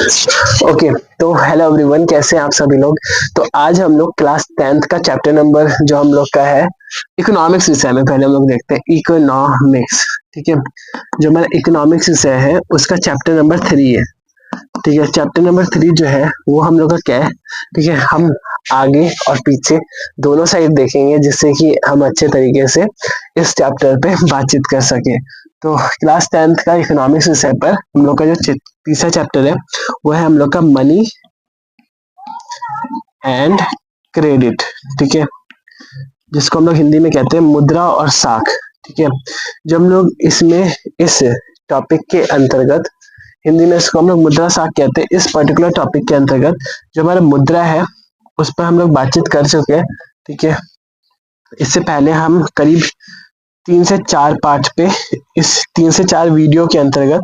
Okay, तो hello everyone, कैसे हैं आप सभी लोग। तो आज हम लोग क्लास 10th का चैप्टर नंबर जो हम लोग का है इकोनॉमिक्स विषय में पहले हम लोग देखते हैं इकोनॉमिक्स। ठीक है, जो हमारा इकोनॉमिक्स विषय है उसका चैप्टर नंबर 3 है। ठीक है, चैप्टर नंबर 3 जो है वो हम लोग का क्या है। ठीक है, हम आगे और पीछे दोनों साइड देखेंगे जिससे कि हम अच्छे तरीके से इस चैप्टर पे बातचीत कर सके। तो क्लास 10th का इकोनॉमिक्स विषय पर हम लोग का जो तीसरा चैप्टर है वो है हम लोग का मनी एंड क्रेडिट। ठीक है, जिसको हम लोग हिंदी में कहते हैं मुद्रा और साख। ठीक है, जब हम लोग इसमें इस टॉपिक के अंतर्गत हिंदी में इसको हम लोग मुद्रा साख कहते हैं। इस पर्टिकुलर टॉपिक के अंतर्गत जो हमारा मुद्रा है उस पर हम लोग बातचीत कर चुके हैं। ठीक है, इससे पहले हम करीब 3 से 4 पार्ट पे इस 3 से 4 वीडियो के अंतर्गत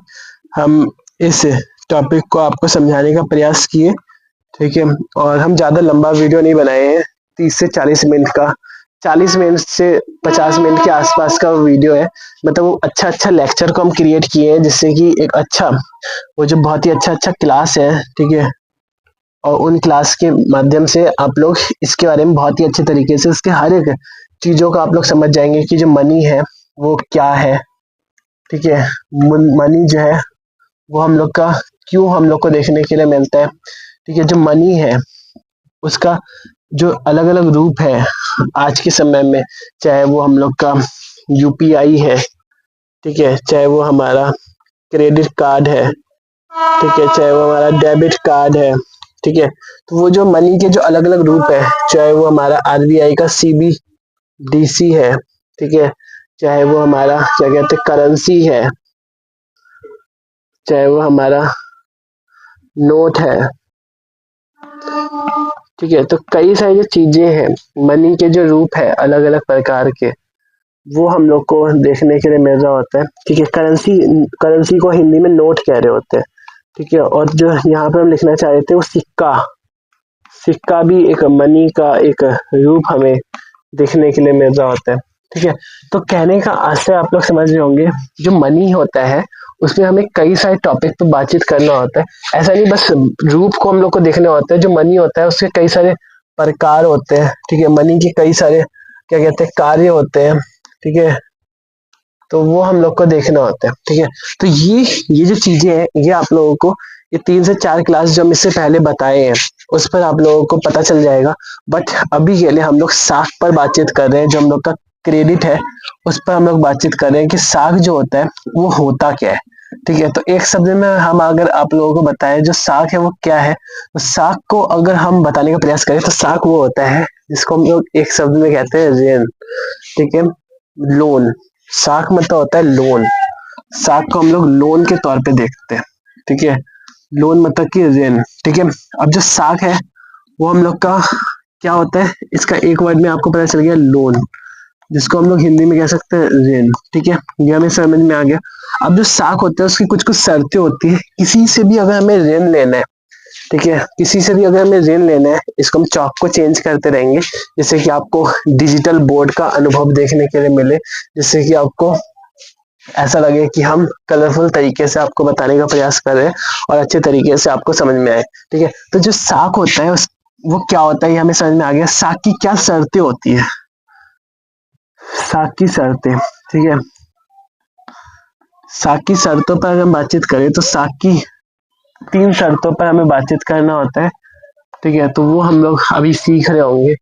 हम इस टॉपिक को आपको समझाने का प्रयास किए। ठीक है, और हम ज़्यादा लंबा वीडियो नहीं बनाए हैं, 30 से 40 मिनट का, 40 मिनट से 50 मिनट के आसपास का वीडियो है। मतलब वो अच्छा लेक्चर को हम क्रिएट किए हैं जिससे कि एक अच्छा वो जो बहुत ही अच्छा क्लास है। ठीक है, और उन क्लास के माध्यम से आप लोग इसके बारे में बहुत ही अच्छे तरीके से इसके हर एक चीज़ों का आप लोग समझ जाएंगे कि जो मनी है वो क्या है। ठीक है, मनी जो है वो हम लोग का क्यों हम लोग को देखने के लिए मिलता है। ठीक है, जो मनी है उसका जो अलग अलग रूप है आज के समय में, चाहे वो हम लोग का यूपीआई है, ठीक है, चाहे वो हमारा क्रेडिट कार्ड है, ठीक है, चाहे वो हमारा डेबिट कार्ड है। ठीक है, तो वो जो मनी के जो अलग अलग रूप है, चाहे वो हमारा आरबीआई का सीबीडीसी है, ठीक है, चाहे वो हमारा क्या कहते हैं करेंसी है, चाहे वो हमारा नोट है। ठीक है, तो कई सारी जो चीजें हैं मनी के जो रूप है अलग अलग प्रकार के, वो हम लोग को देखने के लिए मिल रहा होता है। ठीक है, करेंसी को हिंदी में नोट कह रहे होते हैं। ठीक है, और जो यहाँ पे हम लिखना चाह रहे थे वो सिक्का भी एक मनी का एक रूप हमें देखने के लिए मिल रहा होता है। ठीक है, तो कहने का आशय आप लोग समझ रहे होंगे, जो मनी होता है उसमें हमें कई सारे टॉपिक पे बातचीत करना होता है। ऐसा नहीं बस रूप को हम लोग को देखना होता है। जो मनी होता है उसके कई सारे प्रकार होते हैं। ठीक है, मनी के कई सारे क्या कहते हैं कार्य होते हैं। ठीक है, तो वो हम लोग को देखना होता है। ठीक है, तो ये जो चीजें हैं ये आप लोगों को ये 3 से 4 क्लास जो हम इससे पहले बताए हैं उस पर आप लोगों को पता चल जाएगा। बट अभी के लिए हम लोग साख पर बातचीत कर रहे हैं। जो हम लोग का क्रेडिट है उस पर हम लोग बातचीत कर रहे हैं कि साख जो होता है वो होता क्या है। ठीक है, तो एक शब्द में हम अगर आप लोगों को बताएं जो साख है वो क्या है, तो साख को अगर हम बताने का प्रयास करें तो साख वो होता है जिसको हम लोग एक शब्द में कहते हैं ऋण। ठीक है, लोन। साख मतलब होता है लोन। साख को हम लोग लोन के तौर पे देखते हैं। ठीक है, लोन मतलब कि ऋण। ठीक है, अब जो साख है वो हम लोग का क्या होता है, इसका एक वर्ड में आपको पता चल गया लोन, जिसको हम लोग हिंदी में कह सकते हैं ऋण। ठीक है, ये हमें समझ में आ गया। अब जो साख होता है उसकी कुछ कुछ शर्तें होती है। किसी से भी अगर हमें ऋण लेना है, ठीक है, किसी से भी अगर हमें ऋण लेना है, इसको हम चौक को चेंज करते रहेंगे जिससे कि आपको डिजिटल बोर्ड का अनुभव देखने के लिए मिले, जिससे कि आपको ऐसा लगे कि हम कलरफुल तरीके से आपको बताने का प्रयास कर रहे हैं और अच्छे तरीके से आपको समझ में आए। ठीक है, तो जो साख होता है वो क्या होता है ये हमें समझ में आ गया। साख की क्या शर्तें होती है, साख की शर्तें। ठीक है, साख की शर्तों पर अगर हम बातचीत करें तो साख की 3 शर्तों पर हमें बातचीत करना होता है। ठीक है, तो वो हम लोग अभी सीख रहे होंगे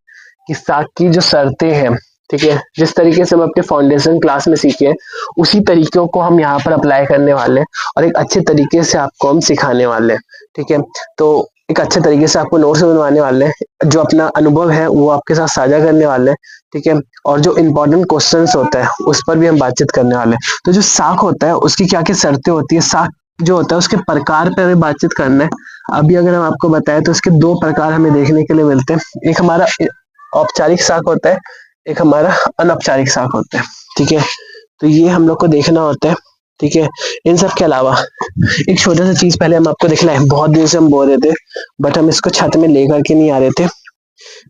कि साख की जो शर्तें हैं, ठीक है, जिस तरीके से हम अपने फाउंडेशन क्लास में सीखे हैं उसी तरीकों को हम यहाँ पर अप्लाई करने वाले हैं और एक अच्छे तरीके से आपको हम सिखाने वाले हैं। ठीक है, तो एक अच्छे तरीके से आपको नोट्स बनवाने वाले हैं, जो अपना अनुभव है वो आपके साथ साझा करने वाले हैं। ठीक है, और जो इम्पोर्टेंट क्वेश्चंस होता है उस पर भी हम बातचीत करने वाले हैं। तो जो साख होता है उसकी क्या क्या शर्तें होती है, साख जो होता है उसके प्रकार पर हमें बातचीत करना है। अभी अगर हम आपको बताएं तो इसके 2 प्रकार हमें देखने के लिए मिलते हैं। एक हमारा औपचारिक साख होता है, एक हमारा अनौपचारिक साख होता है। ठीक है, तो ये हम लोग को देखना होता है। ठीक है, इन सब के अलावा एक छोटा सा चीज पहले हम आपको दिखला है। बहुत दिन से हम बोल रहे थे बट हम इसको छत में लेकर के नहीं आ रहे थे।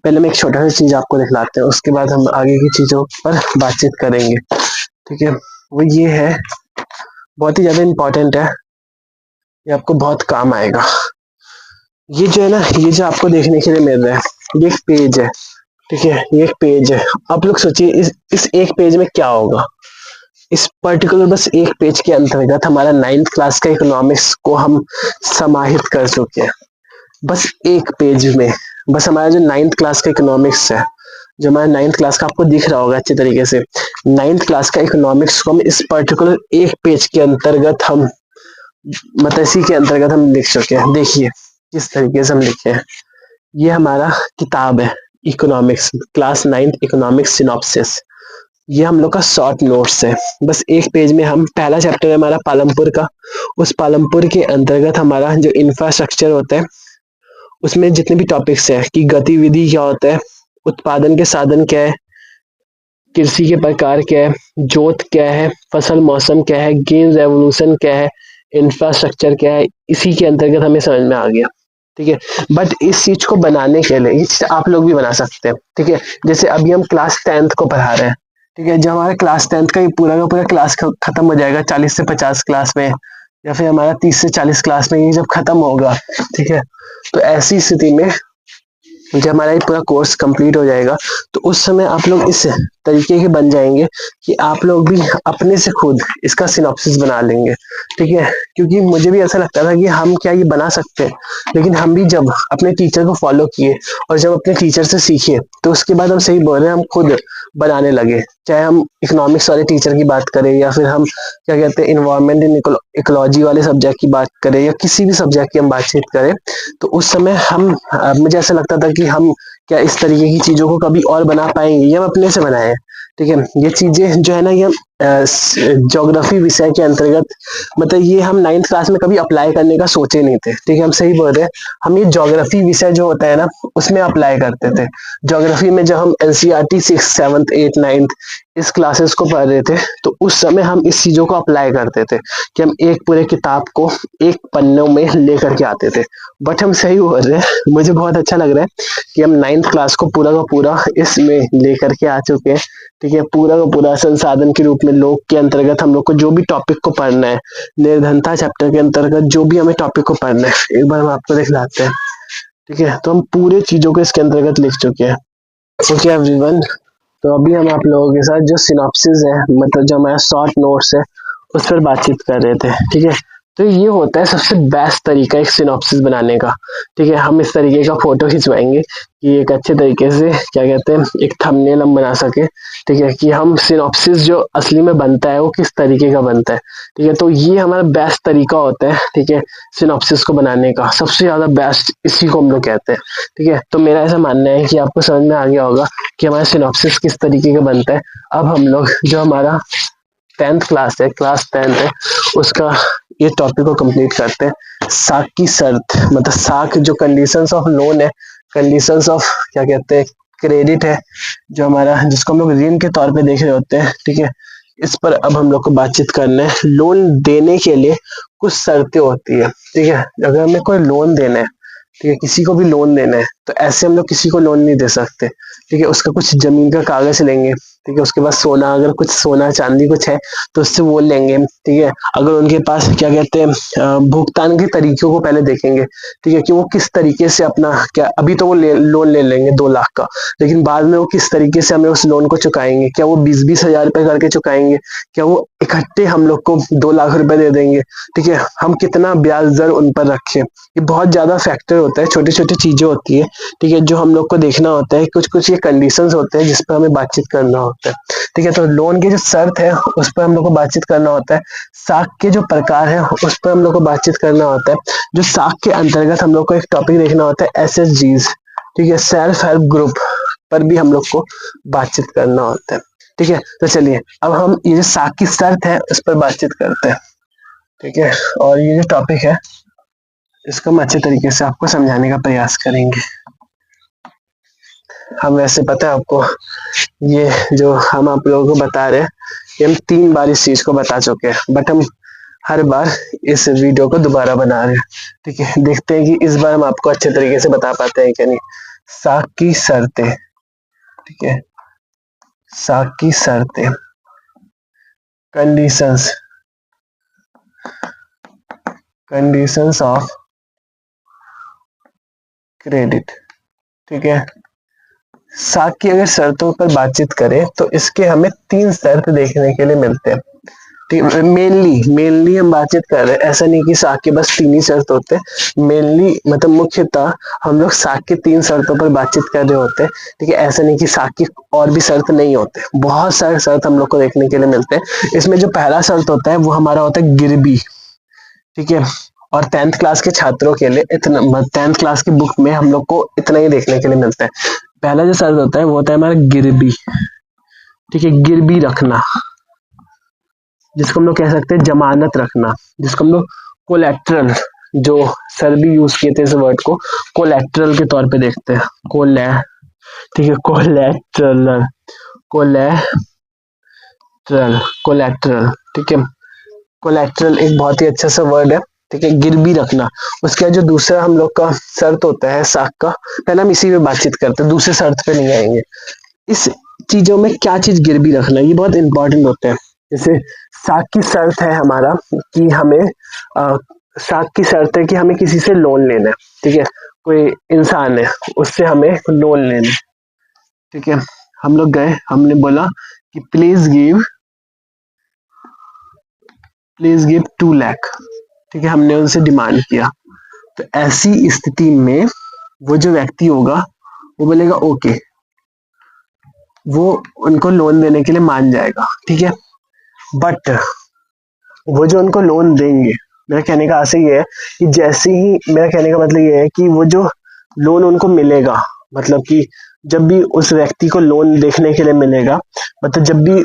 पहले हम एक छोटा सा चीज आपको दिखलाते हैं, उसके बाद हम आगे की चीजों पर बातचीत करेंगे। ठीक है, वो ये है, बहुत ही ज्यादा इम्पोर्टेंट है, ये आपको बहुत काम आएगा। ये जो है ना, ये जो आपको देखने के लिए मिल रहा है, ये एक पेज है, ठीक है, ये एक पेज है। आप लोग सोचिए इस एक पेज में क्या होगा। इस पर्टिकुलर बस एक पेज के अंतर्गत हमारा 9th क्लास का इकोनॉमिक्स को हम समाहित कर चुके हैं। बस एक पेज में, बस हमारा जो 9th क्लास का इकोनॉमिक्स है, जो हमारा 9th क्लास का आपको दिख रहा होगा अच्छे तरीके से, 9th क्लास का इकोनॉमिक्स को हम इस पर्टिकुलर एक पेज के अंतर्गत हम, मतलब इसी के अंतर्गत हम लिख चुके हैं। देखिए किस तरीके से हम लिखे हैं। ये हमारा किताब है, economics, class 9th economics synopsis. ये हम लोग का शॉर्ट नोट्स है। बस एक पेज में हम, पहला चैप्टर है हमारा पालमपुर का, उस पालमपुर के अंतर्गत हमारा जो इंफ्रास्ट्रक्चर होता है, उसमें जितने भी टॉपिक्स है कि गतिविधि क्या होता है, उत्पादन के साधन क्या है, कृषि के प्रकार क्या है, जोत क्या है, फसल मौसम क्या है, ग्रीन रेवोल्यूशन क्या है, इंफ्रास्ट्रक्चर क्या है, इसी के अंतर्गत हमें समझ में आ गया। ठीक है, बट इस चीज को बनाने के लिए, ये चीज आप लोग भी बना सकते हैं। ठीक है, जैसे अभी हम क्लास 10th को पढ़ा रहे हैं, ठीक है, जब हमारा क्लास 10th का ये पूरा का पूरा क्लास खत्म हो जाएगा 40 से 50 क्लास में, या फिर हमारा 30 से 40 क्लास में ये जब खत्म होगा, ठीक है, तो ऐसी स्थिति में जब हमारा ये पूरा कोर्स कंप्लीट हो जाएगा, तो उस समय आप लोग इस तरीके के बन जाएंगे कि आप लोग भी अपने से खुद इसका सिनॉप्सिस बना लेंगे। ठीक है, क्योंकि मुझे भी ऐसा लगता था कि हम क्या ये बना सकते हैं, लेकिन हम भी जब अपने टीचर को फॉलो किए और जब अपने टीचर से सीखे, तो उसके बाद हम सही बोल रहे हैं, हम खुद बनाने लगे। चाहे हम इकोनॉमिक्स वाले टीचर की बात करें, या फिर हम क्या कहते हैं इन्वायरमेंट एंड इकोलॉजी वाले सब्जेक्ट की बात करें, या किसी भी सब्जेक्ट की हम बातचीत करें, तो उस समय हम, मुझे ऐसा लगता था कि हम क्या इस तरीके की चीजों को कभी और बना पाएंगे, ये हम अपने से बनाए हैं। ठीक है, ये चीजें जो है ना, ये ज्योग्राफी विषय के अंतर्गत, मतलब ये हम 9th क्लास में कभी अप्लाई करने का सोचे नहीं थे। ठीक है, हम सही बोल रहे हैं, हम ये ज्योग्राफी विषय जो होता है ना, उसमें अप्लाई करते थे। ज्योग्राफी में जब हम NCERT 6th 7th 8th 9th इस क्लासेस को पढ़ रहे थे, तो उस समय हम इस चीजों को अप्लाई करते थे कि हम एक पूरे किताब को एक पन्नों में लेकर के आते थे। बट हम सही बोल रहे हैं, मुझे बहुत अच्छा लग रहा है कि हम 9th क्लास को पूरा का पूरा इसमें लेकर के आ चुके हैं। ठीक है, पूरा का पूरा संसाधन के रूप में लोग के अंतर्गत हम लोग को जो भी टॉपिक को पढ़ना है, निर्धनता चैप्टर के अंतर्गत जो भी हमें टॉपिक को पढ़ना है, एक बार हम आपको दिखलाते हैं। ठीक है, तो हम पूरे चीजों को इसके अंतर्गत लिख चुके हैं। ओके एवरीवन, तो अभी हम आप लोगों के साथ जो सिनॉप्सिस है, मतलब जो हमारा शॉर्ट नोट्स है, उस पर बातचीत कर रहे थे। ठीक है, तो ये होता है सबसे बेस्ट तरीका एक सिनॉप्सिस बनाने का। ठीक है, हम इस तरीके का फोटो खिंचवाएंगे कि एक अच्छे तरीके से, क्या कहते हैं, एक थंबनेल हम बना सके। ठीक है, कि हम सिनॉप्सिस जो असली में बनता है वो किस तरीके का बनता है। ठीक है, तो ये हमारा बेस्ट तरीका होता है। ठीक है, सिनॉप्सिस को बनाने का सबसे ज्यादा बेस्ट इसी को हम लोग कहते हैं। ठीक है, तो मेरा ऐसा मानना है कि आपको समझ में आ गया होगा कि हमारा सिनॉप्सिस किस तरीके का बनता है। अब हम लोग जो हमारा 10th क्लास है, क्लास 10th है, उसका ये टॉपिक को कंप्लीट करते हैं। साख की शर्त, मतलब साख जो कंडीशंस ऑफ लोन है, कंडीशंस ऑफ क्या कहते हैं क्रेडिट है, जो हमारा, जिसको हम लोग ऋण के तौर पे देख रहे होते हैं। ठीक है, इस पर अब हम लोग को बातचीत करना है। लोन देने के लिए कुछ शर्तें होती है। ठीक है, अगर हमें कोई लोन देना है, ठीक है, किसी को भी लोन देना है, तो ऐसे हम लोग किसी को लोन नहीं दे सकते। ठीक है, उसका कुछ जमीन का कागज लेंगे। ठीक है, उसके बाद सोना, अगर कुछ सोना चांदी कुछ है तो उससे वो लेंगे। ठीक है, अगर उनके पास क्या कहते हैं भुगतान के तरीकों को पहले देखेंगे। ठीक है, कि वो किस तरीके से अपना, क्या अभी तो वो लोन ले लेंगे 2 लाख का, लेकिन बाद में वो किस तरीके से हमें उस लोन को चुकाएंगे। क्या वो 20-20 हजार रुपए करके चुकाएंगे, क्या वो इकट्ठे हम लोग को 2 लाख रुपए दे देंगे। ठीक है, हम कितना ब्याज दर उन पर रखें, ये बहुत ज्यादा फैक्टर होता है, छोटी छोटी चीजें होती है। ठीक है, जो हम लोग को देखना होता है, कुछ कुछ ये कंडीशंस होते हैं जिस पर हमें बातचीत करना होता है। ठीक है, तो लोन की जो शर्त है उस पर हम लोग को बातचीत करना होता है। साख के जो प्रकार है उस पर हम लोग को बातचीत करना होता है। जो साख के अंतर्गत हम लोग को एक टॉपिक देखना होता है, SHGs। ठीक है, सेल्फ हेल्प ग्रुप पर भी हम लोग को बातचीत करना होता है। ठीक है, तो चलिए अब हम ये जो साख की शर्त है उस पर बातचीत करते हैं। ठीक है, और ये जो टॉपिक है इसको हम अच्छे तरीके से आपको समझाने का प्रयास करेंगे। हम वैसे पता है आपको, ये जो हम आप लोगों को बता रहे हैं, ये हम 3 बार इस चीज को बता चुके हैं, बट हम हर बार इस वीडियो को दोबारा बना रहे हैं। ठीक है, देखते हैं कि इस बार हम आपको अच्छे तरीके से बता पाते हैं क्या नहीं। साख की शर्तें। ठीक है, साख की शर्तें, कंडीशंस, कंडीशंस ऑफ क्रेडिट। ठीक है, साख की अगर शर्तों पर बातचीत करें तो इसके हमें 3 शर्त देखने के लिए मिलते हैं। ठीक है, मेनली हम बातचीत कर रहे हैं, ऐसा नहीं कि साख के बस 3 ही शर्त होते हैं। मेनली मतलब मुख्यतः हम लोग साख की 3 शर्तों पर बातचीत कर रहे होते हैं। ठीक है, ऐसा नहीं कि साख की और भी शर्त नहीं होते, बहुत सारे शर्त हम लोग को देखने के लिए मिलते हैं। इसमें जो पहला शर्त होता है वो हमारा होता है गिरबी। ठीक है, और 10th क्लास के छात्रों के लिए इतना, 10th क्लास की बुक में हम लोग को इतना ही देखने के लिए मिलता है। पहला जो शब्द होता है वो होता है हमारा गिरबी। ठीक है, गिरबी रखना, जिसको हम लोग कह सकते हैं जमानत रखना, जिसको हम लोग कोलेट्रल, जो सर भी यूज किए थे इस वर्ड को, कोलेट्रल के तौर पे देखते हैं। ठीक है, कोलेट्रल, कोलेट्रल। ठीक है, कोलेट्रल एक बहुत ही अच्छा सा वर्ड है। ठीक है, गिरवी रखना। उसके बाद जो दूसरा हम लोग का शर्त होता है साख का, पहले हम इसी पे बातचीत करते हैं, दूसरे शर्त पे नहीं आएंगे। इस चीजों में क्या चीज गिरवी रखना, ये बहुत इंपॉर्टेंट होता है। जैसे साख की शर्त है हमारा कि हमें साख की शर्त है कि हमें किसी से लोन लेना है। ठीक है, कोई इंसान है, उससे हमें लोन लेना है। ठीक है, हम लोग गए, हमने बोला कि प्लीज गिव 2 लाख। ठीक है, हमने उनसे डिमांड किया। तो ऐसी स्थिति में वो जो व्यक्ति होगा वो बोलेगा ओके, वो उनको लोन देने के लिए मान जाएगा। ठीक है, बट वो जो उनको लोन देंगे, मेरा कहने का आशय ये है कि जैसे ही, मेरा कहने का मतलब ये है कि वो जो लोन उनको मिलेगा, मतलब कि जब भी उस व्यक्ति को लोन देखने के लिए मिलेगा, मतलब जब भी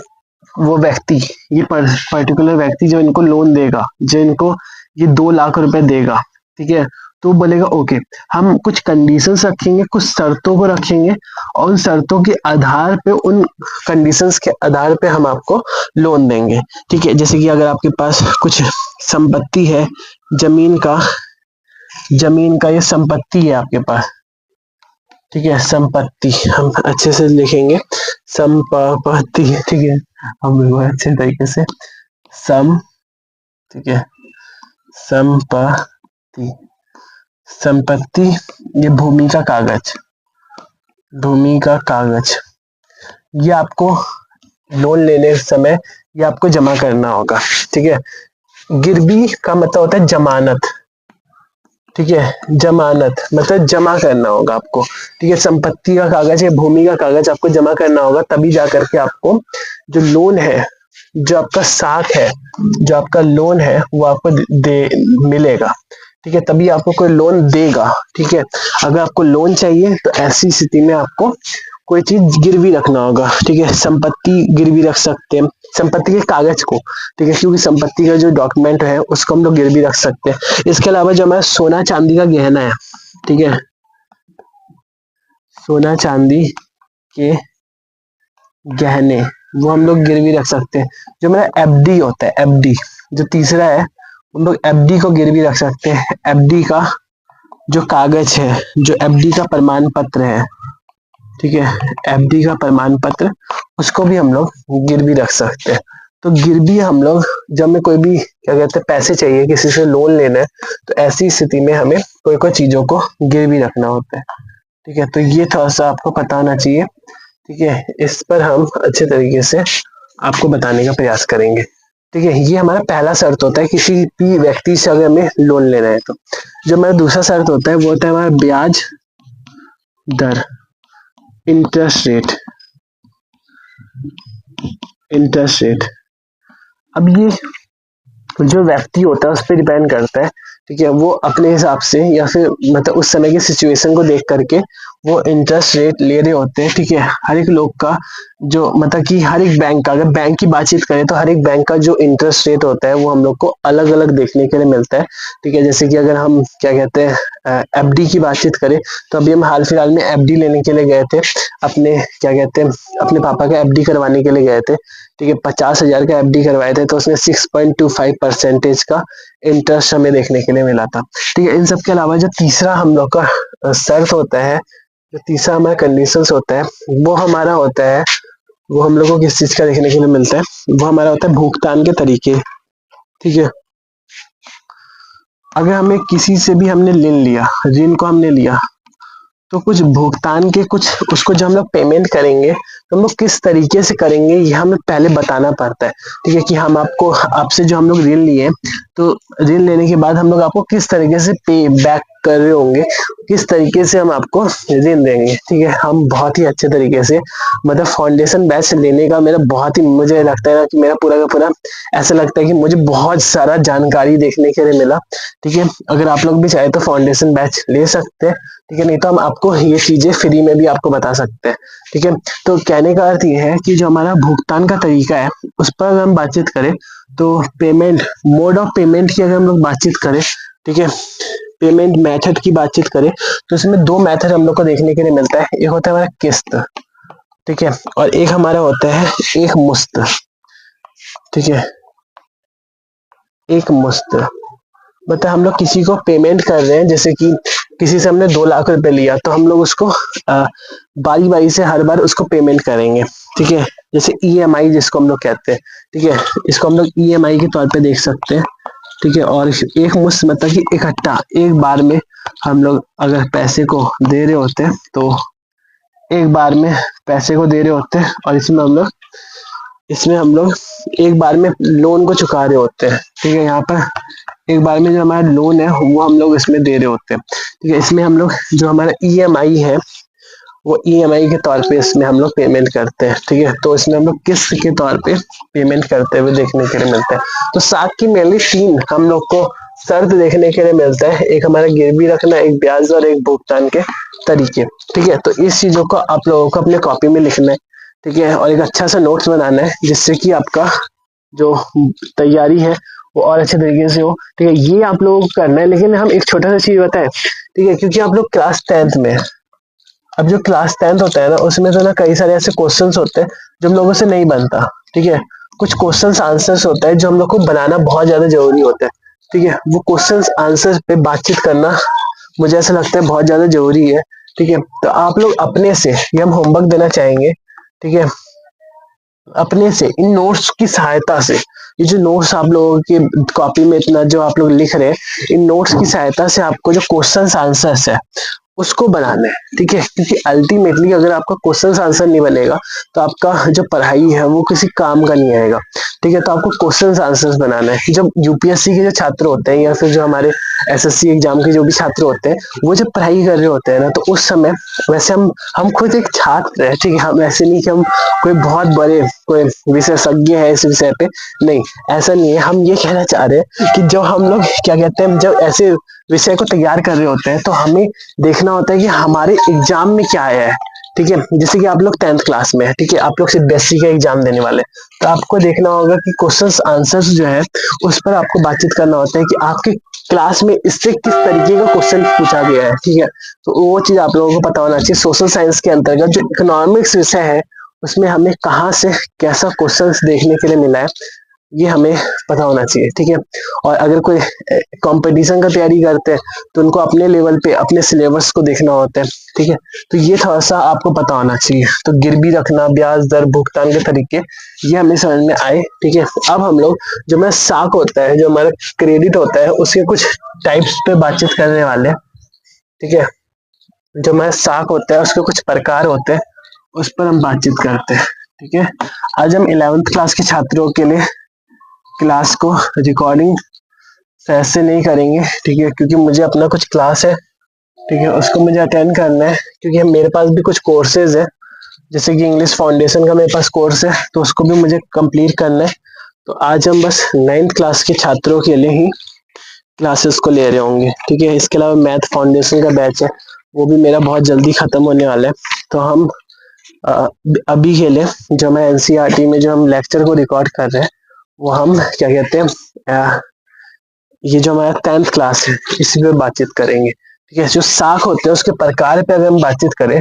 वो व्यक्ति, ये पर्टिकुलर व्यक्ति जो इनको लोन देगा, जो इनको ये 2 लाख रुपए देगा, ठीक है, तो बोलेगा ओके, हम कुछ कंडीशंस रखेंगे, कुछ शर्तों को रखेंगे, और उन शर्तों के आधार पे, उन कंडीशंस के आधार पे हम आपको लोन देंगे। ठीक है, जैसे कि अगर आपके पास कुछ संपत्ति है, जमीन का ये संपत्ति है आपके पास। ठीक है, संपत्ति हम अच्छे से लिखेंगे, संपत्ति। ठीक है, हम अच्छे तरीके से ठीक है, संपत्ति, ये भूमि का कागज, ये आपको लोन लेने समय ये आपको जमा करना होगा। ठीक है, गिरवी का मतलब होता है जमानत। ठीक है, जमानत मतलब जमा करना होगा आपको। ठीक है, संपत्ति का कागज या भूमि का कागज आपको जमा करना होगा, तभी जाकर के आपको जो लोन है, जो आपका साख है, जो आपका लोन है, वो आपको मिलेगा। ठीक है, तभी आपको कोई लोन देगा। ठीक है, अगर आपको लोन चाहिए तो ऐसी स्थिति में आपको कोई चीज गिरवी रखना होगा। ठीक है, संपत्ति गिरवी रख सकते हैं, संपत्ति के कागज को। ठीक है, क्योंकि संपत्ति का जो डॉक्यूमेंट है उसको हम लोग गिरवी रख सकते हैं। इसके अलावा जो हमारा सोना चांदी का गहना है, ठीक है, सोना चांदी के गहने, वो हम लोग गिरवी रख सकते हैं। जो मेरा एफडी होता है, एफडी जो तीसरा है, हम लोग एफडी को गिरवी रख सकते हैं। एफडी का जो कागज है, जो एफडी का प्रमाण पत्र है, ठीक है, एफडी का प्रमाण पत्र, उसको भी हम लोग गिरवी रख सकते हैं। तो गिरवी हम लोग, जब हमें कोई भी क्या कहते हैं पैसे चाहिए, किसी से लोन लेना है, तो ऐसी स्थिति में हमें कोई कोई चीजों को गिरवी रखना होता है। ठीक है, तो ये थोड़ा सा आपको पता होना चाहिए। ठीक है, इस पर हम अच्छे तरीके से आपको बताने का प्रयास करेंगे। ठीक है, ये हमारा पहला शर्त होता है किसी भी व्यक्ति से अगर हमें लोन लेना है तो। जो हमारा दूसरा शर्त होता है वो होता है हमारा ब्याज दर, इंटरेस्ट रेट। अब ये जो व्यक्ति होता है उस पर डिपेंड करता है। ठीक है, वो अपने हिसाब से या फिर मतलब उस समय की सिचुएशन को देख करके वो इंटरेस्ट रेट ले रहे होते हैं। ठीक है, हर एक लोग का जो मतलब कि हर एक बैंक का, अगर बैंक की बातचीत करें तो हर एक बैंक का जो इंटरेस्ट रेट होता है वो हम लोग को अलग अलग देखने के लिए मिलता है। ठीक है, जैसे कि अगर हम क्या कहते हैं एफडी की बातचीत करें, तो अभी हम हाल फिलहाल में एफडी लेने के लिए गए थे, अपने क्या कहते हैं अपने पापा का एफडी करवाने के लिए गए थे। ठीक है, 50,000 का एफडी करवाए थे, तो उसमें 6.25% का इंटरेस्ट हमें देखने के लिए मिला था। ठीक है, इन सब के अलावा जो तीसरा हम लोग का शर्त होता है, जो तीसरा हमारा कंडीशंस होता है, वो हमारा होता है, वो हम लोग को किस चीज का देखने के लिए मिलता है, वो हमारा होता है भुगतान के तरीके। ठीक है, अगर हमें किसी से भी हमने ऋण लिया, ऋण को हमने लिया, तो कुछ भुगतान के कुछ उसको जो हम लोग पेमेंट करेंगे तो हम लोग किस तरीके से करेंगे ये हमें पहले बताना पड़ता है। ठीक है, कि हम आपको आपसे जो हम लोग ऋण लिए तो ऋण लेने के बाद हम लोग आपको किस तरीके से पे बैक कर रहे होंगे, किस तरीके से हम आपको ऋण देंगे। ठीक है, हम बहुत ही अच्छे तरीके से मतलब फाउंडेशन बैच लेने का मेरा बहुत ही, मुझे लगता है ना कि मेरा पूरा का पूरा ऐसा लगता है कि मुझे बहुत सारा जानकारी देखने के लिए मिला। ठीक है, अगर आप लोग भी चाहे तो फाउंडेशन बैच ले सकते हैं। ठीक है, नहीं तो हम आपको ये चीजें फ्री में भी आपको बता सकते हैं। ठीक है, तो कहने का अर्थ ये है कि जो हमारा भुगतान का तरीका है उस पर अगर हम बातचीत करें तो पेमेंट मोड ऑफ पेमेंट की अगर हम लोग बातचीत करें, ठीक है, पेमेंट मेथड की बातचीत करें तो इसमें दो मेथड हम लोग को देखने के लिए मिलता है। एक होता है हमारा किस्त, ठीक है, और एक हमारा होता है एक मुश्त। ठीक है, एक मुश्त मतलब हम लोग किसी को पेमेंट कर रहे हैं, जैसे कि किसी से हमने 2 लाख रुपए लिया तो हम लोग उसको बारी बारी से हर बार उसको पेमेंट करेंगे। ठीक है, जैसे ईएमआई जिसको हम लोग कहते हैं। ठीक है, इसको हम लोग ईएमआई के तौर पे देख सकते हैं। ठीक है, और एक मुश्त मतलब कि इकट्ठा एक बार में हम लोग अगर पैसे को दे रहे होते हैं तो एक बार में पैसे को दे रहे होते हैं, और इसमें हम लोग एक बार में लोन को चुका रहे होते हैं। ठीक है, यहाँ पर एक बार में जो हमारा लोन है वो हम लोग इसमें दे रहे होते हैं। ठीक है, इसमें हम लोग जो हमारा ईएमआई है वो ईएमआई के तौर पे इसमें हम लोग पेमेंट करते हैं। ठीक है, तो इसमें हम लोग किस्त के तौर पे पेमेंट करते हुए देखने के लिए मिलता है। तो साख की मेनली 3 हम लोग को शर्त देखने के लिए मिलता है, एक हमारा गिरवी रखना, एक ब्याज और एक भुगतान के तरीके। ठीक है, तो इस चीजों को आप लोगों को अपने कॉपी में लिखना है। ठीक है, और एक अच्छा सा नोट्स बनाना है जिससे कि आपका जो तैयारी है वो और अच्छे तरीके से हो। ठीक है, ये आप लोगों को करना है, लेकिन हम एक छोटा सा चीज बताएं। ठीक है, क्योंकि आप लोग क्लास 10th में, अब जो क्लास 10th होता है ना उसमें तो ना कई सारे ऐसे क्वेश्चंस होते हैं जो हम लोगों से नहीं बनता। ठीक है, कुछ क्वेश्चंस आंसर्स होता है जो हम लोग को बनाना बहुत ज्यादा जरूरी होता है। ठीक है, वो क्वेश्चंस आंसर्स पे बातचीत करना मुझे ऐसा लगता है बहुत ज्यादा जरूरी है। ठीक है, तो आप लोग अपने से, ये हम होमवर्क देना चाहेंगे, ठीक है, अपने से इन नोट्स की सहायता से, ये जो नोट्स आप लोगों की कॉपी में इतना जो आप लोग लिख रहे हैं, इन नोट्स की सहायता से आपको जो क्वेश्चंस आंसर्स है उसको बनाना है। ठीक है, क्योंकि अल्टीमेटली अगर आपका क्वेश्चन आंसर नहीं बनेगा तो आपका जो पढ़ाई है वो किसी काम का नहीं आएगा। ठीक है, तो आपको क्वेश्चन आंसर्स बनाना है। जब यूपीएससी के जो छात्र होते हैं या फिर जो हमारे एसएससी एग्जाम के जो भी छात्र होते हैं वो जब पढ़ाई कर रहे होते हैं ना तो उस समय, वैसे हम खुद एक छात्र है, ठीक है, हम ऐसे नहीं कि हम कोई बहुत बड़े कोई विशेषज्ञ है इस विषय पे, नहीं, ऐसा नहीं है। हम ये कहना चाह रहे हैं कि जब हम लोग क्या कहते हैं, जब ऐसे विषय को तैयार कर रहे होते हैं तो हमें देखना होता है कि हमारे एग्जाम में क्या आया है। ठीक है, जैसे कि आप लोग 10th क्लास में है, ठीक है, आप लोग सीबीएसई का एग्जाम देने वाले, तो आपको देखना होगा कि क्वेश्चंस आंसर्स जो है उस पर आपको बातचीत करना होता है कि आपके क्लास में इससे किस तरीके का क्वेश्चन पूछा गया है। ठीक है, तो वो चीज आप लोगों को पता होना चाहिए। सोशल साइंस के अंतर्गत जो इकोनॉमिक्स विषय है उसमें हमें कहाँ से कैसा क्वेश्चंस देखने के लिए मिला है ये हमें पता होना चाहिए। ठीक है, और अगर कोई कंपटीशन का तैयारी करते हैं तो उनको अपने लेवल पे अपने सिलेबस को देखना होता है। ठीक है, तो ये थोड़ा सा आपको पता होना चाहिए। तो गिरवी रखना, ब्याज दर, भुगतान के तरीके, ये हमें समझ में आए। ठीक है, अब हम लोग जो हमारा साख होता है, जो हमारा क्रेडिट होता है, उसके कुछ टाइप्स पे बातचीत करने वाले हैं। ठीक है, जो हमारा साख होता है उसके कुछ प्रकार होते हैं, उस पर हम बातचीत करते हैं। ठीक है, आज हम 11th क्लास के छात्रों के लिए क्लास को रिकॉर्डिंग सही से नहीं करेंगे। ठीक है, क्योंकि मुझे अपना कुछ क्लास है, ठीक है, उसको मुझे अटेंड करना है, क्योंकि मेरे पास भी कुछ कोर्सेज है, जैसे कि इंग्लिश फाउंडेशन का मेरे पास कोर्स है तो उसको भी मुझे कंप्लीट करना है। तो आज हम बस 9th क्लास के छात्रों के लिए ही क्लासेस को ले रहे होंगे। ठीक है, इसके अलावा मैथ फाउंडेशन का बैच है वो भी मेरा बहुत जल्दी खत्म होने वाला है। तो हम अभी के लिए जो मैं एनसीईआरटी में जो हम लेक्चर को रिकॉर्ड कर रहे हैं वो हम क्या कहते हैं, ये जो हमारा 10th क्लास है इसी पे बातचीत करेंगे। ठीक है, जो साख होते हैं उसके प्रकार पे अगर हम बातचीत करें,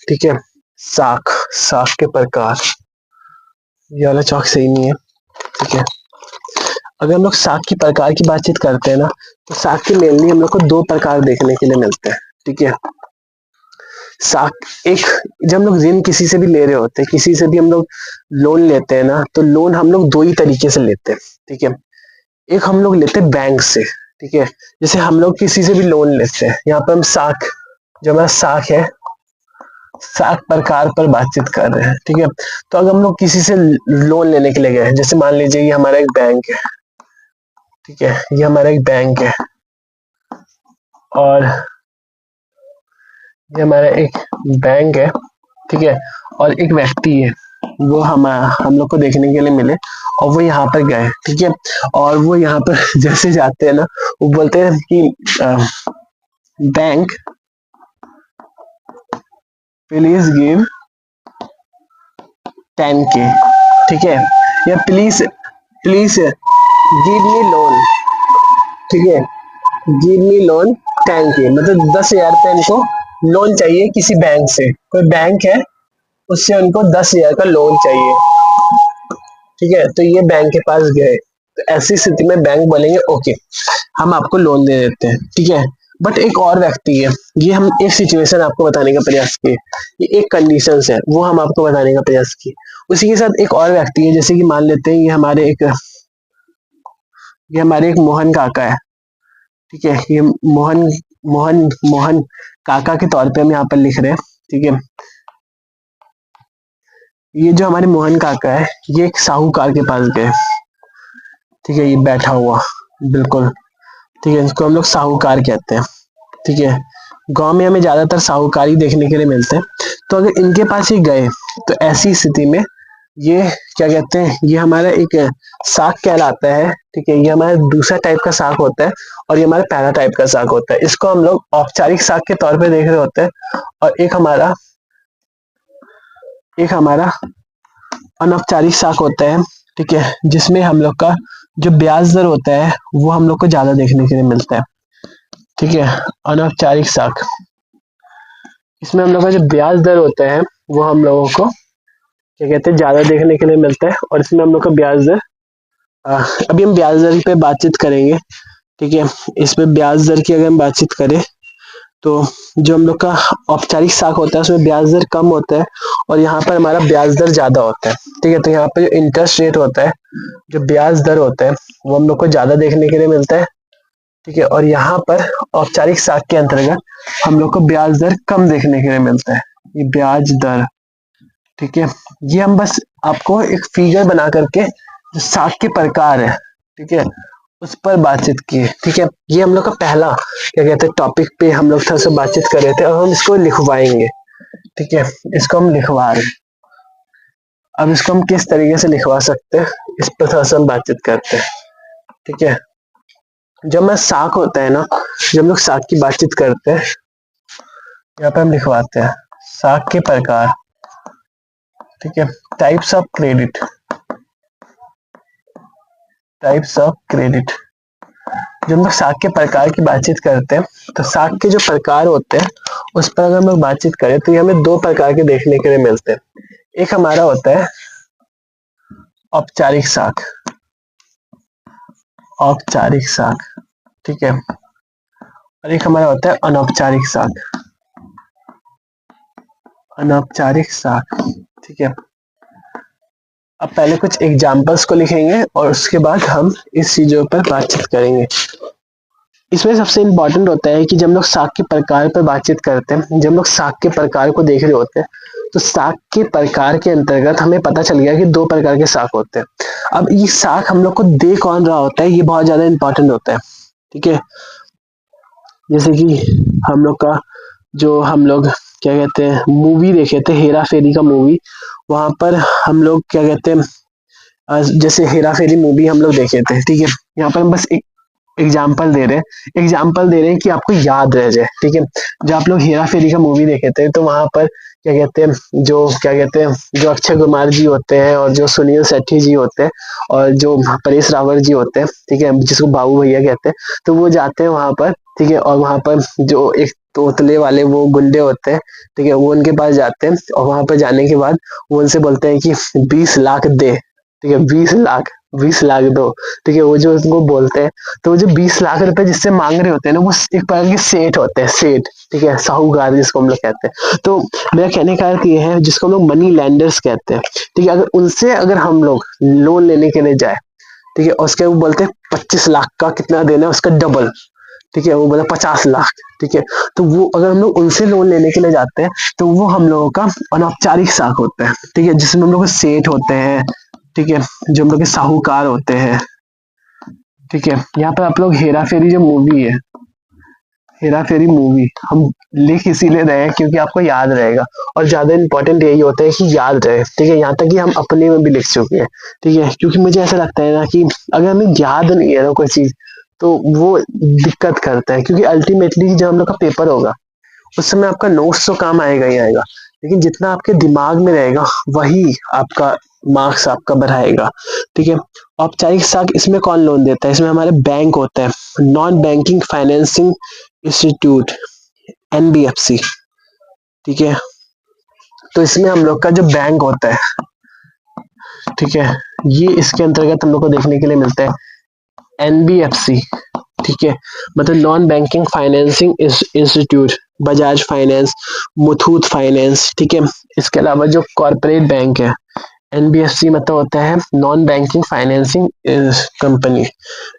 ठीक है, साख साख के प्रकार, ये वाला चौक सही नहीं है। ठीक है, अगर हम लोग साख की प्रकार की बातचीत करते हैं ना तो साख के मेनली हम लोग को 2 प्रकार देखने के लिए मिलते हैं। ठीक है, साख एक, जब हम लोग ऋण किसी से भी ले रहे होते हैं, किसी से भी हम लोग लोन लेते हैं ना, तो लोन हम लोग 2 ही तरीके से लेते हैं। ठीक है, एक हम लोग लेते हैं बैंक से। ठीक है, जैसे हम लोग किसी से भी लोन लेते हैं, यहाँ पर हम साख जो हमारा साख है, साख प्रकार पर बातचीत कर रहे हैं। ठीक है, तो अगर हम लोग किसी से लोन लेने के लिए गए, जैसे मान लीजिए ये हमारा एक बैंक है, ठीक है, ये हमारा एक बैंक है और ये हमारा एक बैंक है, ठीक है, और एक व्यक्ति है, वो हम लोग को देखने के लिए मिले और वो यहाँ पर गए, ठीक है, और वो यहाँ पर जैसे जाते हैं ना, वो बोलते हैं कि बैंक प्लीज गिव 10K, ठीक है, या please please give me loan, ठीक है, गिव मी लोन 10K, मतलब 10,000 रुपये इनको लोन चाहिए किसी बैंक से, कोई बैंक है उससे उनको 10,000 का लोन चाहिए, ठीक है, तो ये बैंक के पास गए, तो ऐसी स्थिति में बैंक बोलेंगे ओके हम आपको लोन दे देते हैं, ठीक है, बट एक और व्यक्ति है, ये हम एक सिचुएशन आपको बताने का प्रयास किए, ये एक कंडीशन है वो हम आपको बताने का प्रयास किए, उसी के साथ एक और व्यक्ति है, जैसे कि मान लेते हैं ये हमारे एक मोहन काका है, ठीक है, ये मोहन मोहन मोहन काका के तौर पे हम यहाँ पर लिख रहे हैं, ठीक है, ये जो हमारे मोहन काका है ये एक साहूकार के पास गए, ठीक है, ये बैठा हुआ बिल्कुल, ठीक है, इसको हम लोग साहूकार कहते हैं, ठीक है, गांव में हमें ज्यादातर साहूकारी देखने के लिए मिलते हैं, तो अगर इनके पास ही गए तो ऐसी स्थिति में ये क्या कहते हैं, ये हमारा एक साख कहलाता है, ठीक है, ये हमारा दूसरा टाइप का साख होता है और ये हमारा पहला टाइप का साख होता है, इसको हम लोग औपचारिक साख के तौर पे देख रहे होते हैं, और एक हमारा अनौपचारिक साख होता है, ठीक है, जिसमें हम लोग का जो ब्याज दर होता है वो हम लोग को ज्यादा देखने के लिए मिलता है, ठीक है, अनौपचारिक साख, इसमें हम लोग का जो ब्याज दर होता है वो हम लोगों को क्या कहते हैं ज्यादा देखने के लिए मिलता है, और इसमें हम लोग का ब्याज दर अभी हम ब्याज दर पे बातचीत करेंगे, ठीक है, इस पे ब्याज दर की अगर हम बातचीत करें तो जो हम लोग का औपचारिक साख होता है उसमें ब्याज दर कम होता है और यहाँ पर हमारा ब्याज दर ज्यादा होता है, ठीक है, तो यहाँ पे जो इंटरेस्ट रेट होता है, जो ब्याज दर होता है वो हम लोग को ज्यादा देखने के लिए मिलता है, ठीक है, और यहाँ पर औपचारिक साख के अंतर्गत हम लोग को ब्याज दर कम देखने के लिए मिलता है, ये ब्याज दर, ठीक है, ये हम बस आपको एक फिगर बना करके जो साख के प्रकार है, ठीक है, उस पर बातचीत की, ठीक है, ये हम लोग का पहला क्या कहते हैं टॉपिक पे हम लोग थोड़ा सा बातचीत कर रहे थे, और हम इसको लिखवाएंगे, ठीक है, इसको हम लिखवा रहे हैं, अब इसको हम किस तरीके से लिखवा सकते हैं इस पर थोड़ा सा हम बातचीत करते हैं, ठीक है, जब मैं साख होता है ना, जब हम लोग साख की बातचीत करते हैं यहाँ पे हम लिखवाते हैं साख के प्रकार, ठीक है, types of credit, types of credit, जब हम लोग साख के प्रकार की बातचीत करते हैं तो साख के जो प्रकार होते हैं उस पर अगर हम लोग बातचीत करें तो ये हमें दो प्रकार के देखने के लिए मिलते हैं, एक हमारा होता है औपचारिक साख, औपचारिक साख, ठीक है, और एक हमारा होता है अनौपचारिक साख, अनौपचारिक साख, ठीक है, अब पहले कुछ एग्जाम्पल्स को लिखेंगे और उसके बाद हम इस चीजों पर बातचीत करेंगे। इसमें सबसे इम्पोर्टेंट होता है कि जब हम लोग साख के प्रकार पर बातचीत करते हैं, जब हम लोग साख के प्रकार को देख रहे होते हैं तो साख के प्रकार के अंतर्गत हमें पता चल गया कि दो प्रकार के साख होते हैं। अब ये साख हम लोग को दे कौन रहा होता है ये बहुत ज्यादा इम्पोर्टेंट होता है, ठीक है, जैसे कि हम लोग का जो हम लोग क्या कहते हैं मूवी देखे थे हेरा फेरी का मूवी, वहां पर हम लोग क्या कहते हैं जैसे हेरा फेरी मूवी हम लोग देखे थे, ठीक है, यहाँ पर हम बस एक एग्जाम्पल दे रहे हैं कि आपको याद रह जाए, ठीक है, जब आप लोग हेरा फेरी का मूवी देखे थे तो वहां पर क्या कहते हैं जो अक्षय कुमार जी होते हैं और जो सुनील शेट्टी जी होते हैं और जो परेश रावल जी होते हैं, ठीक है, जिसको बाबू भैया कहते हैं, तो वो जाते हैं वहां पर, ठीक है, और वहां पर जो एक तोतले वाले वो गुंडे होते हैं, ठीक है, वो उनके पास जाते हैं और वहां पर जाने के बाद वो उनसे बोलते हैं कि 20 लाख दे, ठीक है, 20 लाख दो, ठीक है, वो जो उनको बोलते हैं, तो वो जो 20 लाख रुपए जिससे मांग रहे होते हैं ना वो एक प्रकार के सेठ होते हैं, सेठ, ठीक है, साहूकार जिसको हम लोग कहते हैं। तो मेरा कहने का अर्थ ये है जिसको हम लोग मनी लैंडर्स कहते हैं, ठीक है, अगर उनसे अगर हम लोग लोन लेने के लिए जाए, ठीक है, और उसके वो बोलते हैं 25 लाख का कितना देना है उसका डबल, ठीक है, वो बोला 50 लाख। ठीक है, तो वो अगर हम लोग उनसे लोन लेने के लिए जाते हैं तो वो हम लोगों का अनौपचारिक साख होता है। ठीक है, जिसमें हम लोग सेठ होते हैं, ठीक है, जो हम लोग के साहूकार होते हैं। ठीक है, यहाँ पर आप लोग हेरा फेरी जो मूवी है, हेरा फेरी मूवी हम लिख इसीलिए रहे हैं क्योंकि आपको याद रहेगा, और ज्यादा इंपॉर्टेंट यही होता है कि याद रहे। ठीक है, यहाँ तक कि हम अपने में भी लिख चुके हैं। ठीक है, क्योंकि मुझे ऐसा लगता है ना कि अगर हमें याद नहीं है ना कोई चीज, तो वो दिक्कत करता है, क्योंकि अल्टीमेटली जब हम लोग का पेपर होगा उस समय आपका नोट्स तो काम आएगा ही आएगा, लेकिन जितना आपके दिमाग में रहेगा वही आपका मार्क्स आपका बढ़ाएगा। ठीक है, औपचारिक साख इसमें कौन लोन देता है? इसमें हमारे बैंक होता है, non banking financing institute, NBFC. ठीक है, तो इसमें हम लोग का जो बैंक होता है, ठीक है, ये इसके अंतर्गत हम लोग को देखने के लिए मिलता है एनबीएफसी। ठीक है, मतलब non banking financing institute, Bajaj finance, Muthoot finance. ठीक है, इसके अलावा जो कॉर्पोरेट बैंक है, एनबीएफसी मतलब होता है नॉन बैंकिंग फाइनेंसिंग कंपनी,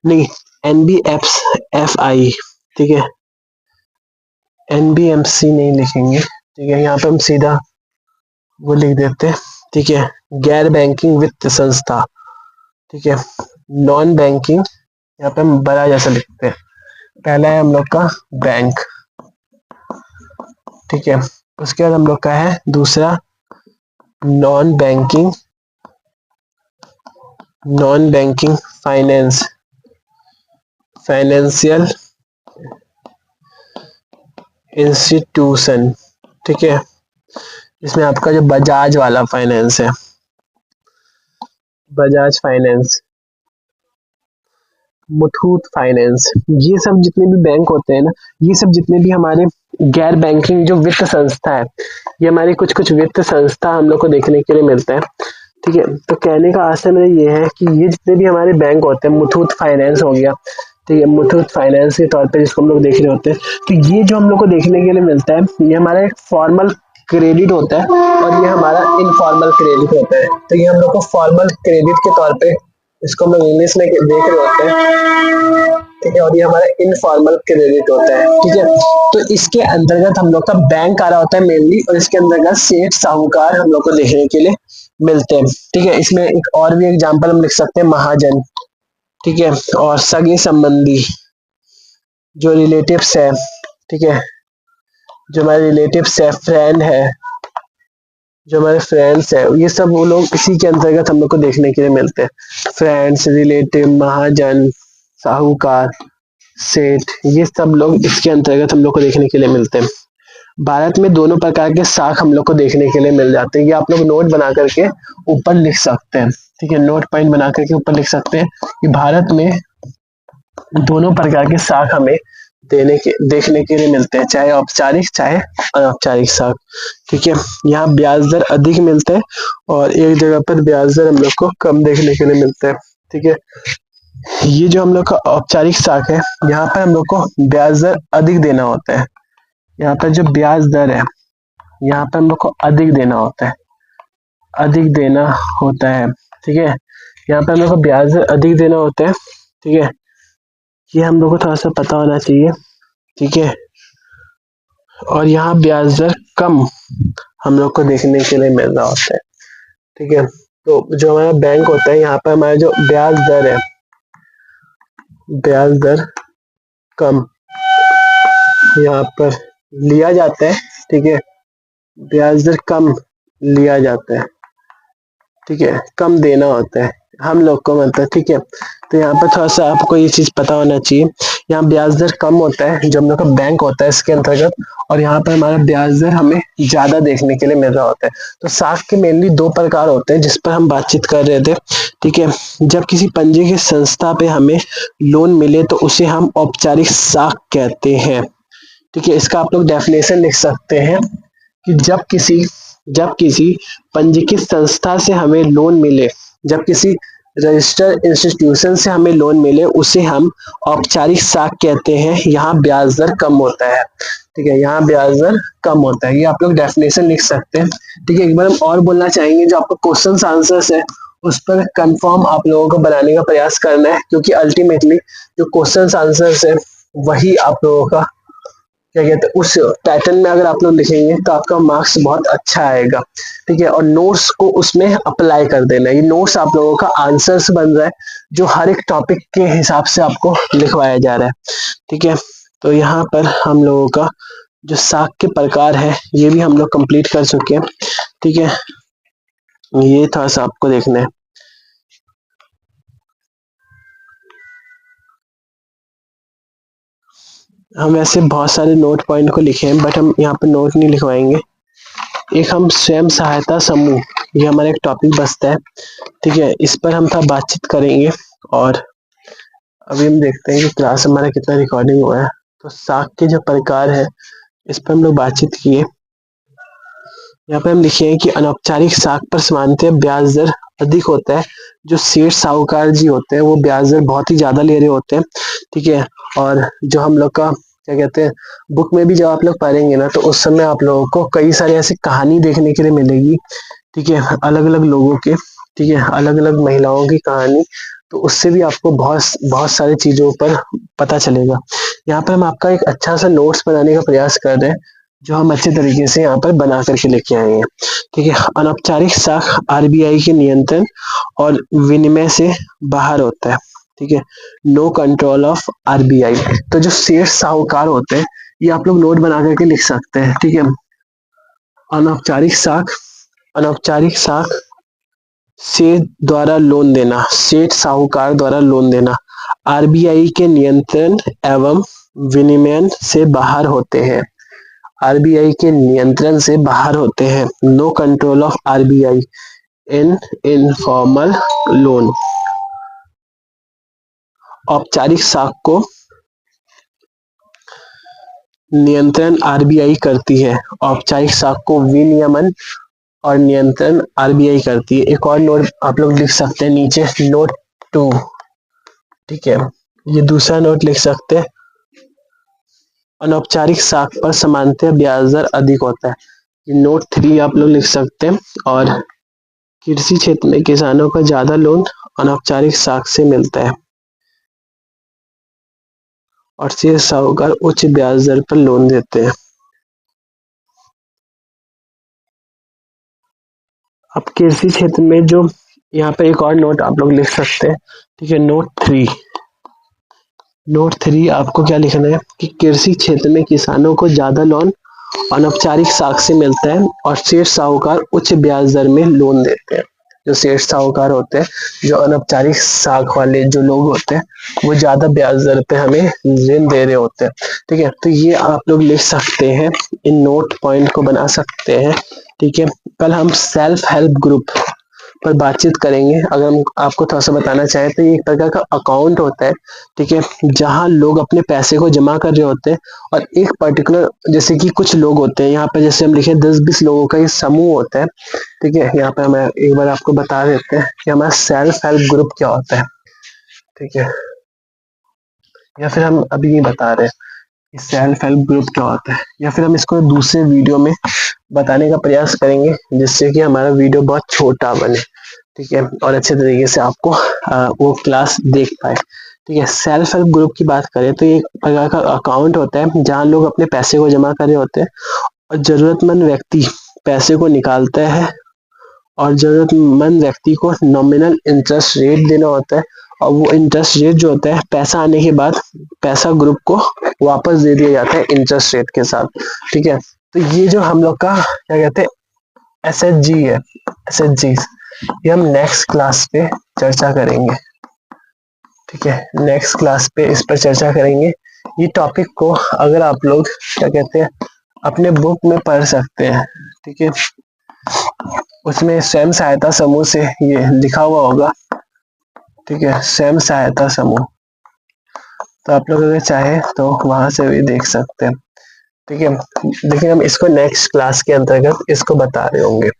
नहीं, एनबीएफआई। ठीक है, एनबीएफसी नहीं लिखेंगे। ठीक है, यहाँ पे हम सीधा वो लिख देते हैं। ठीक है, गैर बैंकिंग वित्त संस्था। ठीक है, नॉन बैंकिंग, यहाँ पे हम बड़ा जैसा लिखते हैं। पहला है हम लोग का बैंक। ठीक है, उसके बाद हम लोग का है दूसरा non banking, non banking finance, financial institution. ठीक है, इसमें आपका जो बजाज वाला फाइनेंस है, बजाज फाइनेंस, मुथूट फाइनेंस, ये सब जितने भी बैंक होते हैं ना, ये सब जितने भी हमारे गैर बैंकिंग जो वित्त संस्था है, ये हमारी कुछ कुछ वित्त संस्था हम लोग को देखने के लिए मिलता है। ठीक है, तो कहने का आशय मेरा ये है कि ये जितने भी हमारे बैंक होते हैं, मुथूट फाइनेंस हो गया, ठीक है, मुथूट फाइनेंस के तौर पे जिसको हम लोग देख रहे होते हैं, तो ये जो हम लोग को देखने के लिए मिलता है, ये हमारा एक फॉर्मल क्रेडिट होता है और ये हमारा इनफॉर्मल क्रेडिट होता है। तो ये हम लोग को फॉर्मल क्रेडिट के तौर पे इसको हम लोग इंग्लिश में देख रहे होते हैं। ठीक है, और ये हमारा इनफॉर्मल क्रेडिट होता है। ठीक है, तो इसके अंतर्गत हम लोग का बैंक आ रहा होता है मेनली, और इसके अंतर्गत सेठ साहूकार हम लोग को देखने के लिए मिलते हैं। ठीक है, इसमें एक और भी एग्जांपल हम लिख सकते हैं, महाजन। ठीक है, और सगे संबंधी, जो रिलेटिव्स है, ठीक है, जो हमारे रिलेटिव्स है, फ्रेंड है, जो हमारे फ्रेंड्स है, ये सब वो लोग इसी के अंतर्गत हम लोग को देखने के लिए मिलते हैं। फ्रेंड्स, रिलेटिव, महाजन, साहूकार, सेठ, ये सब लोग इसके अंतर्गत हम लोग को देखने के लिए मिलते हैं। भारत में दोनों प्रकार के साख हम लोग को देखने के लिए मिल जाते हैं। ये आप लोग नोट बना करके ऊपर लिख सकते हैं। ठीक है, नोट पॉइंट बना करके ऊपर लिख सकते हैं कि भारत में दोनों प्रकार के साख हमें देखने के लिए मिलते हैं, चाहे औपचारिक चाहे अनौपचारिक साख। ठीक है, यहाँ ब्याज दर अधिक मिलते हैं और एक जगह पर ब्याज दर हम लोग को कम देखने के लिए मिलते हैं। ठीक है, ये जो हम लोग का औपचारिक साख है, यहाँ पर हम लोग को ब्याज दर अधिक देना होता है। यहाँ पर जो ब्याज दर है, यहाँ पर हम लोग को अधिक देना होता है, अधिक देना होता है। ठीक है, यहाँ पर हम लोग को ब्याज दर अधिक देना होता है। ठीक है, ये हम लोग को थोड़ा सा पता होना चाहिए। ठीक है, और यहाँ ब्याज दर कम हम लोग को देखने के लिए मिल रहा होता है। ठीक है, तो जो हमारा बैंक होता है, यहाँ पर हमारा जो ब्याज दर है, ब्याज दर कम यहाँ पर लिया जाता है। ठीक है, ब्याज दर कम लिया जाता है। ठीक है, कम देना होता है हम लोग को, मतलब। ठीक है, तो यहाँ पर थोड़ा सा आपको ये चीज पता होना चाहिए। यहाँ ब्याज दर कम होता है जो हम लोग का बैंक होता है इसके अंतर्गत, और यहाँ पर हमारा ब्याज दर हमें ज्यादा देखने के लिए मिल रहा होता है। तो साख के मेनली दो प्रकार होते हैं जिस पर हम बातचीत कर रहे थे। ठीक है, जब किसी पंजीकृत की संस्था पे हमें लोन मिले तो उसे हम औपचारिक साख कहते हैं। ठीक है, इसका आप लोग डेफिनेशन लिख सकते हैं कि जब किसी पंजीकृत संस्था से हमें लोन मिले, जब किसी रजिस्टर्ड इंस्टीट्यूशन से हमें लोन मिले, उसे हम औपचारिक साख कहते हैं। यहाँ ब्याज दर कम होता है। ठीक है, यहाँ ब्याज दर कम होता है, ये आप लोग डेफिनेशन लिख सकते हैं। ठीक है, एक बार हम और बोलना चाहेंगे, जो आपका क्वेश्चन आंसर्स है उस पर कंफर्म आप लोगों को बनाने का प्रयास करना है, क्योंकि अल्टीमेटली जो क्वेश्चन आंसर्स है वही आप लोगों का क्या कहते हैं उस पैटर्न में अगर आप लोग लिखेंगे तो आपका मार्क्स बहुत अच्छा आएगा। ठीक है, और नोट्स को उसमें अप्लाई कर देना। ये नोट्स आप लोगों का आंसर्स बन रहा है जो हर एक टॉपिक के हिसाब से आपको लिखवाया जा रहा है। ठीक है, तो यहाँ पर हम लोगों का जो साख के प्रकार है ये भी हम लोग कंप्लीट कर चुके हैं। ठीक है, ये था सा आपको देखना है। हम ऐसे बहुत सारे नोट पॉइंट को लिखे हैं बट हम यहाँ पर नोट नहीं लिखवाएंगे। एक हम स्वयं सहायता समूह, ये हमारा एक टॉपिक बचता है। ठीक है, इस पर हम था बातचीत करेंगे। और अभी हम देखते हैं कि क्लास हमारा कितना रिकॉर्डिंग हुआ है। तो साख के जो प्रकार है इस पर हम लोग बातचीत किए। यहाँ पे हम लिखे हैं कि अनौपचारिक साख पर सामान्यतः ब्याज दर अधिक होता है। जो सेठ साहूकार जी होते हैं वो ब्याज दर बहुत ही ज्यादा ले रहे होते हैं। ठीक है, और जो हम लोग का क्या कहते हैं बुक में भी जब आप लोग पढ़ेंगे ना तो उस समय आप लोगों को कई सारी ऐसी कहानी देखने के लिए मिलेगी। ठीक है, अलग अलग लोगों के, ठीक है, अलग अलग महिलाओं की कहानी। तो उससे भी आपको बहुत बहुत सारी चीजों पर पता चलेगा। यहाँ पर हम आपका एक अच्छा सा नोट्स बनाने का प्रयास कर रहे हैं जो हम अच्छे तरीके से यहाँ पर बना करके लेके आए हैं। ठीक है, अनौपचारिक साख आरबीआई के नियंत्रण और विनिमय से बाहर होता है। ठीक है, नो कंट्रोल ऑफ आरबीआई। तो जो सेठ साहूकार होते हैं ये आप लोग नोट बना करके लिख सकते हैं। ठीक है, अनौपचारिक साख, अनौपचारिक साख सेठ द्वारा लोन देना, सेठ साहूकार द्वारा लोन देना आरबीआई के नियंत्रण एवं विनियमन से बाहर होते हैं। आरबीआई के नियंत्रण से बाहर होते हैं। No control of RBI in informal loan. औपचारिक साख को नियंत्रण आरबीआई करती है। औपचारिक साख को विनियमन और नियंत्रण आरबीआई करती है। एक और नोट आप लोग लिख सकते हैं नीचे, नोट 2। ठीक है, ये दूसरा नोट लिख सकते हैं। अनौपचारिक साख पर सामान्यतः ब्याज दर अधिक होता है। ये नोट 3 आप लोग लिख सकते हैं। और कृषि क्षेत्र में किसानों का ज्यादा लोन अनौपचारिक साख से मिलता है और शेष साहूकार उच्च ब्याज दर पर लोन देते हैं। अब कृषि क्षेत्र में जो यहाँ पे एक और नोट आप लोग लिख सकते हैं। ठीक है, नोट 3। नोट 3 आपको क्या लिखना है कि कृषि क्षेत्र में किसानों को ज्यादा लोन अनौपचारिक साख से मिलता है और शेष साहूकार उच्च ब्याज दर में लोन देते हैं। जो शेष साहूकार होते हैं, जो अनौपचारिक साख वाले जो लोग होते हैं वो ज्यादा ब्याज दर पे हमें ऋण दे रहे होते हैं। ठीक है, तो ये आप लोग लिख सकते हैं, इन नोट पॉइंट को बना सकते हैं। ठीक है, कल हम सेल्फ हेल्प ग्रुप पर बातचीत करेंगे। अगर हम आपको थोड़ा सा बताना चाहें तो ये एक प्रकार का अकाउंट होता है। ठीक है, जहां लोग अपने पैसे को जमा कर रहे होते हैं और एक पर्टिकुलर, जैसे कि कुछ लोग होते हैं यहाँ पे, जैसे हम लिखे 10-20 लोगों का ये समूह होता है। ठीक है, यहाँ पे हम एक बार आपको बता देते हैं कि हमारा सेल्फ हेल्प ग्रुप क्या होता है। ठीक है, या फिर हम अभी नहीं बता रहे सेल्फ हेल्प ग्रुप क्या होता है, या फिर हम इसको दूसरे वीडियो में बताने का प्रयास करेंगे जिससे कि हमारा वीडियो बहुत छोटा बने। ठीक है, और अच्छे तरीके से आपको वो क्लास देख पाए। ठीक है, सेल्फ हेल्प ग्रुप की बात करें तो ये एक प्रकार का अकाउंट होता है जहाँ लोग अपने पैसे को जमा कर रहे होते हैं और जरूरतमंद व्यक्ति पैसे को निकालता है और जरूरतमंद व्यक्ति को नॉमिनल इंटरेस्ट रेट देना होता है। और वो इंटरेस्ट रेट जो होता है पैसा आने के बाद पैसा ग्रुप को वापस दे दिया जाता है इंटरेस्ट रेट के साथ। ठीक है, तो ये जो हम लोग का क्या कहते हैं एसएचजी है, एसएचजी, ये हम नेक्स्ट क्लास पे चर्चा करेंगे। ठीक है, नेक्स्ट क्लास पे इस पर चर्चा करेंगे। ये टॉपिक को अगर आप लोग क्या कहते हैं अपने बुक में पढ़ सकते हैं। ठीक है, उसमें स्वयं सहायता समूह से ये लिखा हुआ होगा। ठीक है, स्वयं सहायता समूह, तो आप लोग अगर चाहे तो वहां से भी देख सकते हैं। ठीक है, लेकिन हम इसको नेक्स्ट क्लास के अंतर्गत इसको बता रहे होंगे।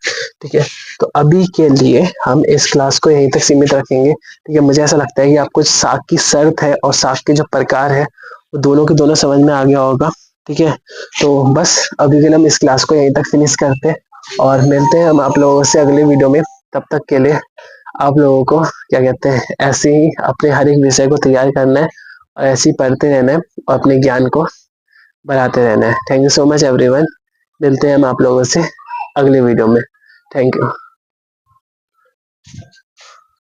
ठीक है, तो अभी के लिए हम इस क्लास को यहीं तक सीमित रखेंगे। ठीक है, मुझे ऐसा लगता है कि आपको साख की शर्त है और साख के जो प्रकार है वो दोनों के दोनों समझ में आ गया होगा। ठीक है, तो बस अभी के लिए हम इस क्लास को यहीं तक फिनिश करते हैं और मिलते हैं हम आप लोगों से अगले वीडियो में। तब तक के लिए आप लोगों को क्या कहते हैं ऐसे ही अपने हर एक विषय को तैयार करना है और ऐसे ही पढ़ते रहना है और अपने ज्ञान को बढ़ाते रहना है। Thank you so much everyone. मिलते हैं हम आप लोगों से अगले वीडियो में। Thank you.